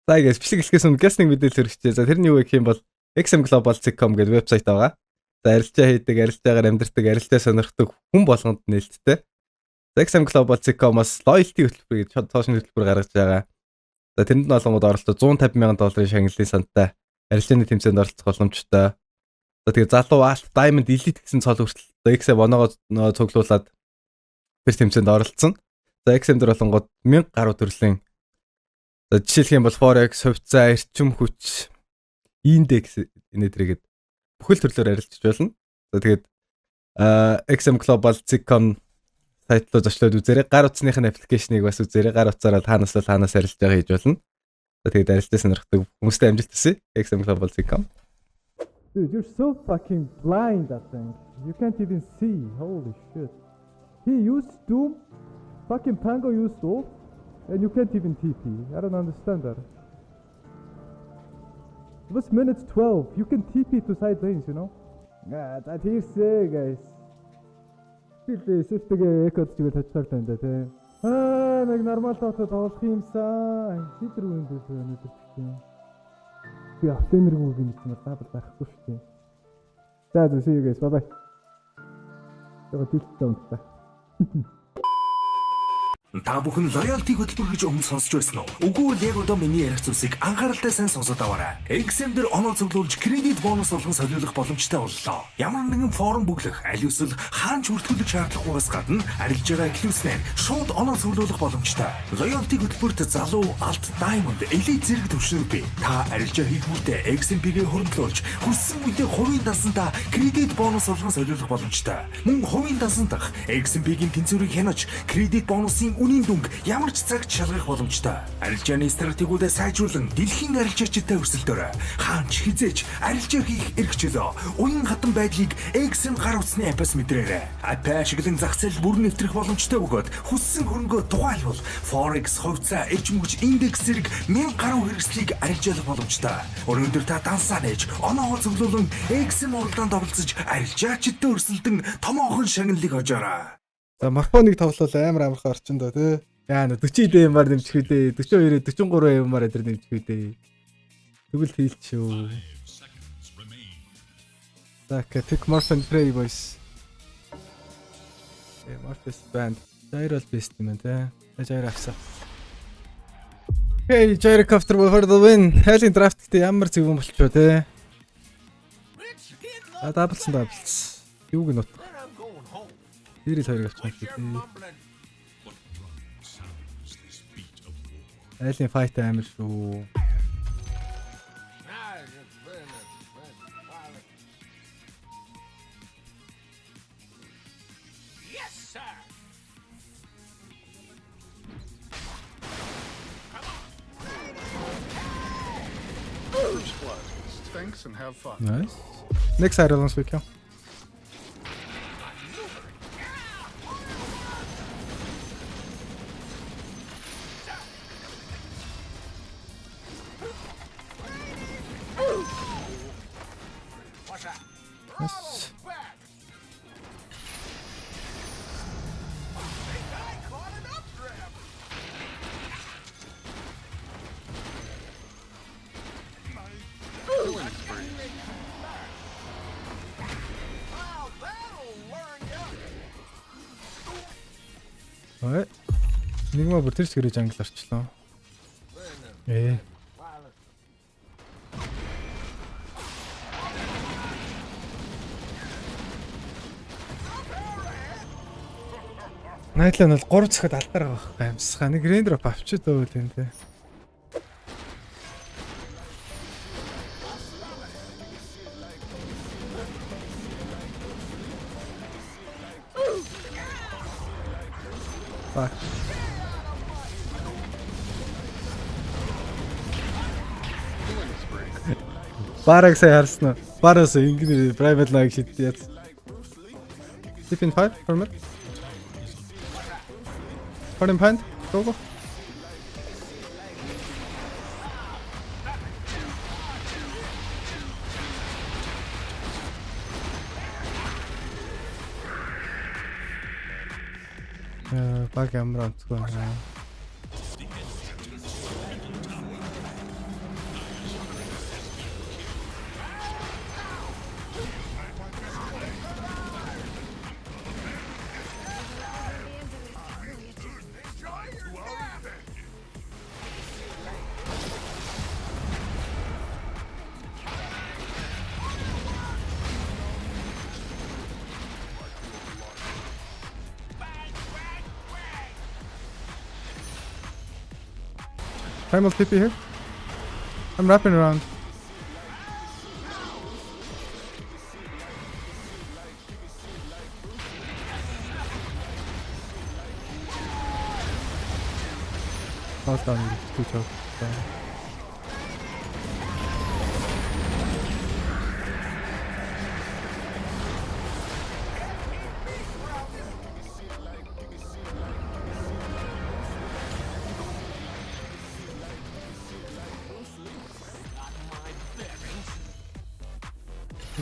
За ингээс бичлэг хэлхээс өмнө газ нэг мэдээлэл хэрэгжижээ. За тэрний юу гэх юм бол xmglobal.com гэдэг вебсайт байгаа. За арилжаа хийдэг, арилжаагаар амьдардаг, арилжаа сонирхдаг хүн болгонд нээлттэй. xmglobal.com-аас loyalty хөтөлбөр гэж тоошин хөтөлбөр гаргаж байгаа. За тэрэнд нь олонгод оролцоо $150,000 шагналын сантай арилжааны тэмцээнд оролцох боломжтой. За тэгээ залуу Alt Diamond Elite гэсэн цол хүртэл XM оноогоо цуглуулад тэр тэмцээнд оролцсон. За XM дээр болонгод 1000 гаруй төрлийн за жишээлх юм бол Forex, хувьцаа, эрчим хүч, индекс энэдрийгэд бүхэл төрлөөр арилжиж болно. За тэгээд xmglobal.com сайт руу зочлоод үзээрэй. Гар утасных нь аппликейшнийг бас үзээрэй. Гар утсаараа танаас арилж байгаа хийж болно. За тэгээд арилжаа сонирхдаг хүмүүстэй амжилт хүсье. xmglobal.com. Dude, you're so fucking blind, I think. You can't even see. Holy shit. He used Doom, fucking Pango used Wolf, and you can't even TP. I don't understand that. It was minutes 12. You can TP to side lanes, you know? Yeah, that he's guys. Билээ, сэфтэгээ экод чигээр тачаар тань тэ. Нэг нормал тоотод тоглох юмсан. Хитрүү юм дээс өнөдөр чинь. Би автомэргүй юм чинь дабл байхгүй шүү дээ. За see you guys. Bye bye. Тэгээ тэлтэй унтаа. Та бүхэн loyalty хөтөлбөр гэж өмнө сонсч байсан уу? Үгүй яг одоо миний ярих зүйлсийг анхааралтай сайн сонсоод аваарай. XM дээр оноо цуглуулж кредит бонус болгон солиулах боломжтой боллоо. Ямар нэгэн форум бүглэх, аль эсвэл хаанч хүртгүүлэх шаардлагагүйгээс гадна арилжаагаа эхлүүлснээр шууд оноо цуглуулах боломжтой. Loyalty хөтөлбөрт залуу Alt Diamond Elite зэрэг төвшнөр бий. Та арилжаа хийх үедээ XM-ийг хөрөнгөлүүлж, хүссэн үедээ хувийн дансантаа кредит бонус болгон солиулах боломжтой. Мөн хувийн дансантах XM-ийн тэнцвэрийг хянаж кредит бонусын үнийн дүнг ямар ч цагт шалгах боломжтой. Арилжааны стратегиудаа сайжруулан дэлхийн арилжаачтай өрсөлдөөрэй. Хаанч хизээч арилжаа хийх эрх чөлөө. Уян хатан байдлыг XM гар утасны аппаас мэдрээрэй. Апп ашиглан зах зээл бүр нэвтрэх боломжтой бөгөөд хүссэн хөрөнгөө тухайлбал Forex, хувьцаа, эрчим хүч, индекс зэрэг 1000 гаруй хэрэгслийг арилжаалах боломжтой. Өнөөдөр та дансаа нээж, оноогоо цуглуулан XM уралдаанд оролцож арилжаачтай өрсөлдөн томоохон шагналыг хожоорой. За морфоныг тоглол амар орчин доо тий. Яа 40 DM-аар нэмчих үдээ, 42, 43 DM-аар эдэр нэмчих үдээ. Тэгвэл хийлчүү. За pick Morphin Prey boys. Morphis band. Gyro best юм тий. Gyro авсан. Hey, Gyrocopter for the win. Хайлын драфт гэдэг ямар зөв юм болчихоо тий. Даблсан. Юуг нь нут. Ирэл хоёрыг авчих юм. Айлын файт амар шүү. Thanks and have fun. Nice. Next side on speak. Ой. Нэг маа бүр тэр чигээрээ жангл орчлоо. Найтлаа бол 3 цагт алдар байгаа байхгүй амсгаа. Нэг рендроп авчид өө тийм тий. Бараг сая харсан уу? Бараас ингэ private lag шийдээд. Stephen 5 for me. Pardon pant. Go. Баг ямар онцгой. Primal TP here. I'm wrapping around. Last down, two choke.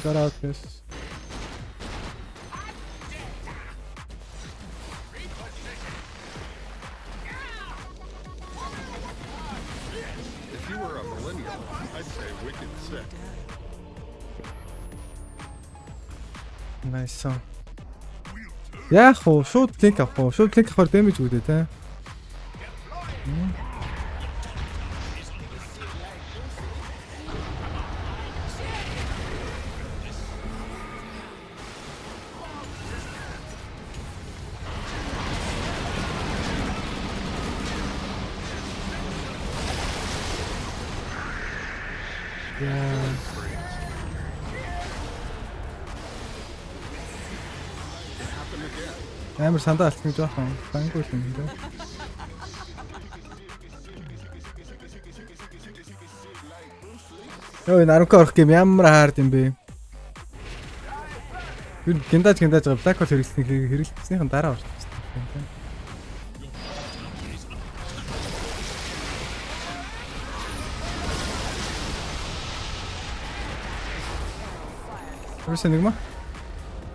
Got out this. If you were a millennial, I'd say wicked sick. Nice song. Яах вэ? Шууд линк авах уу? Шууд линк авахар дэмэж өгдөө те. Амар сандаа алсан гэж байна. Фанггүй юм даа. Ой, нарамка орох юм ямар хаард юм бэ? Юу гиндааж байгаа Black Hole хэрэглэснийхэн дараа орчихсон. Where's Enigma?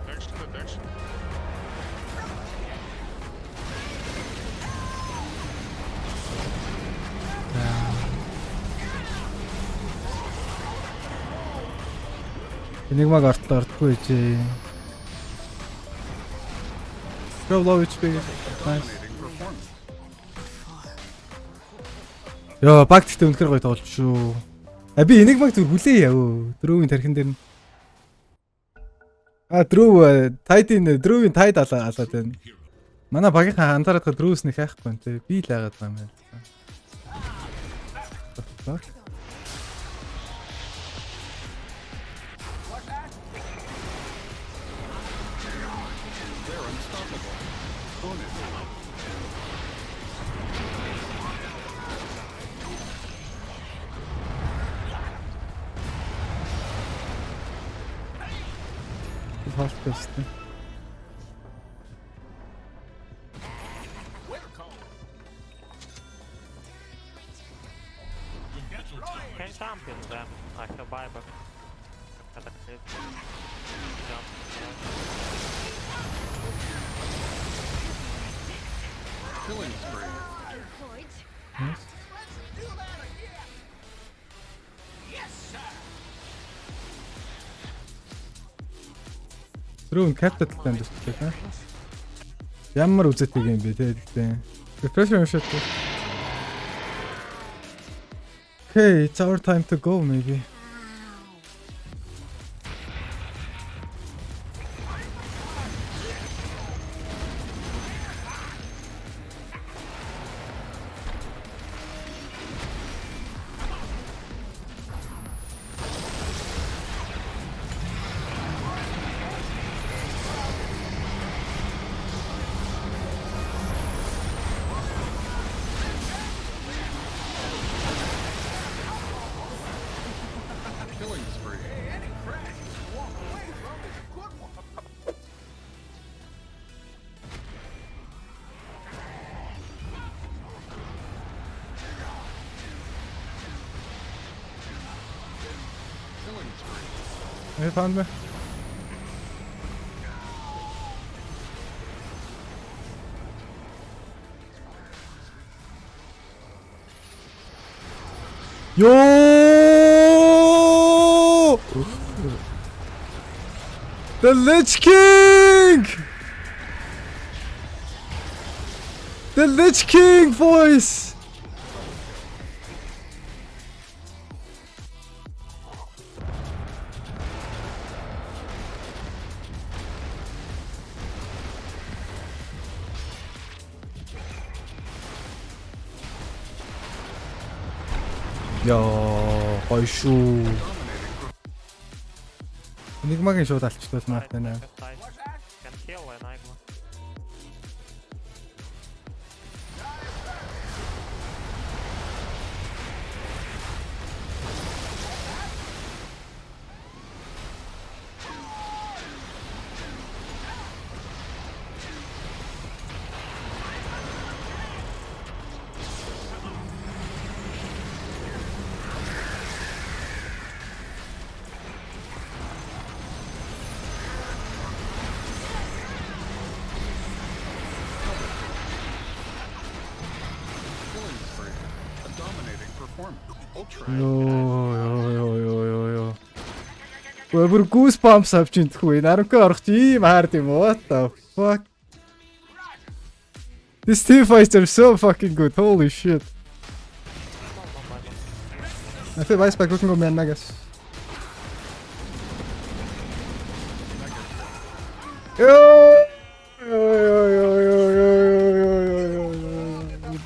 Next to the next. Enigma ортгүй ээ. Go low HP. Nice. Яа, багттай үнэхээр гоё тоглож шүү. Би Enigma-г зүр хүлээ яа. Дрүүгийн тархин дээр нь. Дрүү Дрүүгийн тайд алаад байна. Манай багийнхаа анзаараад байгаа Дрүүс нэг хайхгүй нэ. Би л яагаад байгаа юм бэ? Hospital. Can champion them like a Bible. Killing spree. Дрүүн capital танд өсчихлээ хаа. Ямар үзэтэй юм бэ те гэхдээ. Refresher shot. Okay, it's our time to go maybe. Killing spree. Killing spree. You found me? Yo! The Lich King! The Lich King voice! Яа, гоё шүү. Enigma-гийн шууд алчлуул маатана. Can kill Enigma. Killing spree. A dominating performance. Ultra. Йоо. Бүр goosebumps авч ин тхүү. Наруко орох чи ийм хаард юм уу? What the fuck? These team fights are so fucking good. Holy shit. I feel Ice Pack looking good, man, I guess.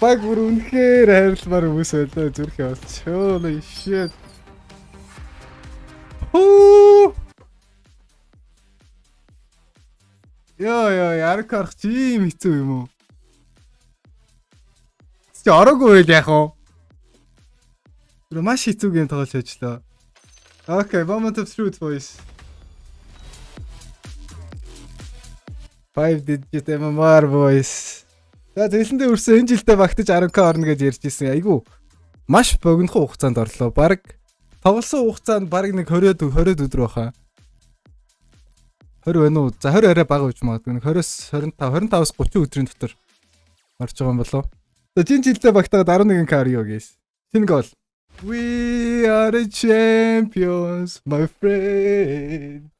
Баг бүр үнэхээр хайрламар хүмүүс байлаа зүрхээ болч. Holy shit. Хөө. Ярк арах чи юм хэцүү юм уу? Чи ороогүй байл яах вэ? Маш хэцүү гейм тоглож ажиллаа. Okay, moment of truth, boys. 5-digit MMR, boys. За зэлэндээ үрсэн энэ жилдээ багтаж 10k орно гэж ярьж ирсэн. Айгу маш богинохоо хугацаанд орлоо. Бараг тоглосон хугацаанд бараг нэг 20 өдөр баха. 20 байна уу? За 20 арай бага үж магадгүй. Нэг 20-с 25-аас 30 өдрийн дотор орж байгаа юм болов. За энэ жилдээ багтаад 11k орё guys. Шинэ гол. We are the champions, my friend.